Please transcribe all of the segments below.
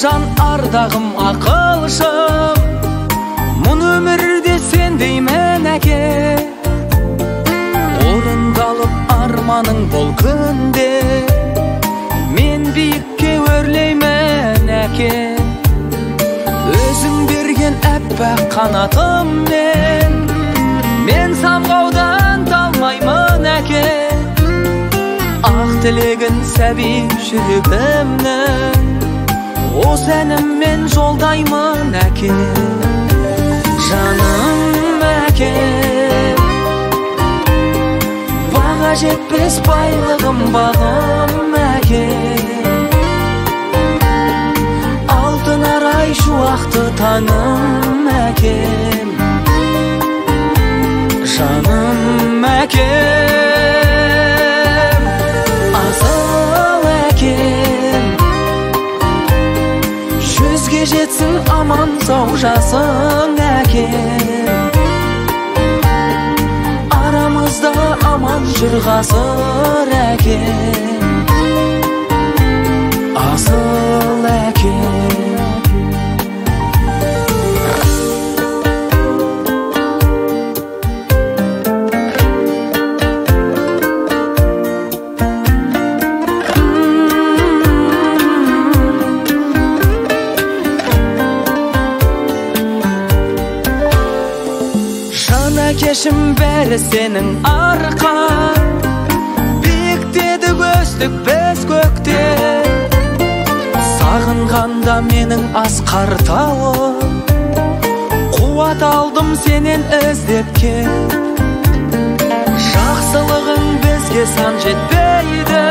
Жан ардағым ақылшым, мұн өмірде сендеймін әке. Орындалып арманың бұл күнде, мен биікке өрлеймін әке. Өзің берген әппақ қанатыммен, мен самғаудан талмаймын әке. Ақ тілегін сәби жүрегімнің, осы әніммен жолдаймын әке. Жаным әке, баға жетпес байлығым бағым әке. Алтын арай шуақты таңым әкем. Жаным әкем, асыл әкем. Жүзге жетсін аман сау жасың әкем. Арамызда аман жүр ғасыр әкем. Асыл әкем. Кешім бәрі сенің арқан, биіктедік өстік біз көкте. Сағынғанда менің асқар тауым, қуат алдым сенен іздеп кел. Жақсылығың бізге сан жетпейді,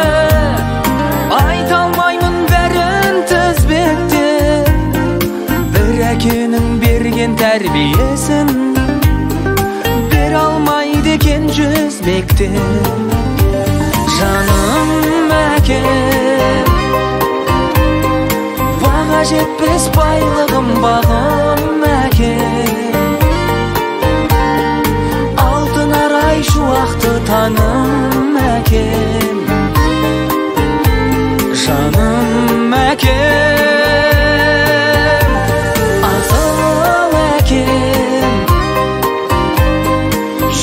айта алмаймын бәрін тізбекте. Бір әкенің берген тәрбиесін алмайды екен жүз мектеп. Жаным әкем, баға жетпес байлығым бағым әкем. Алтын арай шуақты таңым әкем. Жаным әкем, асыл әкем.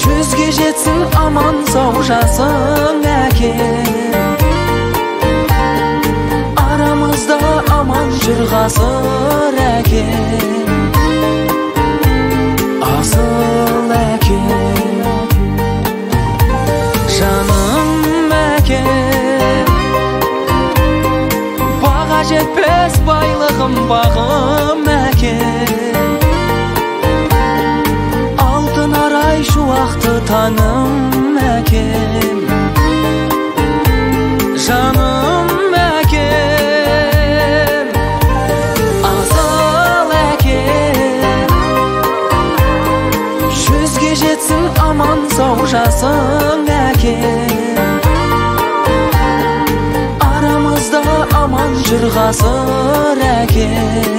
Жүзге жетсін аман сау жасың әкем. Арамызда аман жүр ғасыр әкем. Асыл әкем. Жаным әкем, баға жетпес байлығым бағым әкем. Шуақты таңым әкем. Жаным әкем, асыл әкем. Жүзге жетсін аман сау жасың әкем. Арамызда аман жүр ғасыр әкем.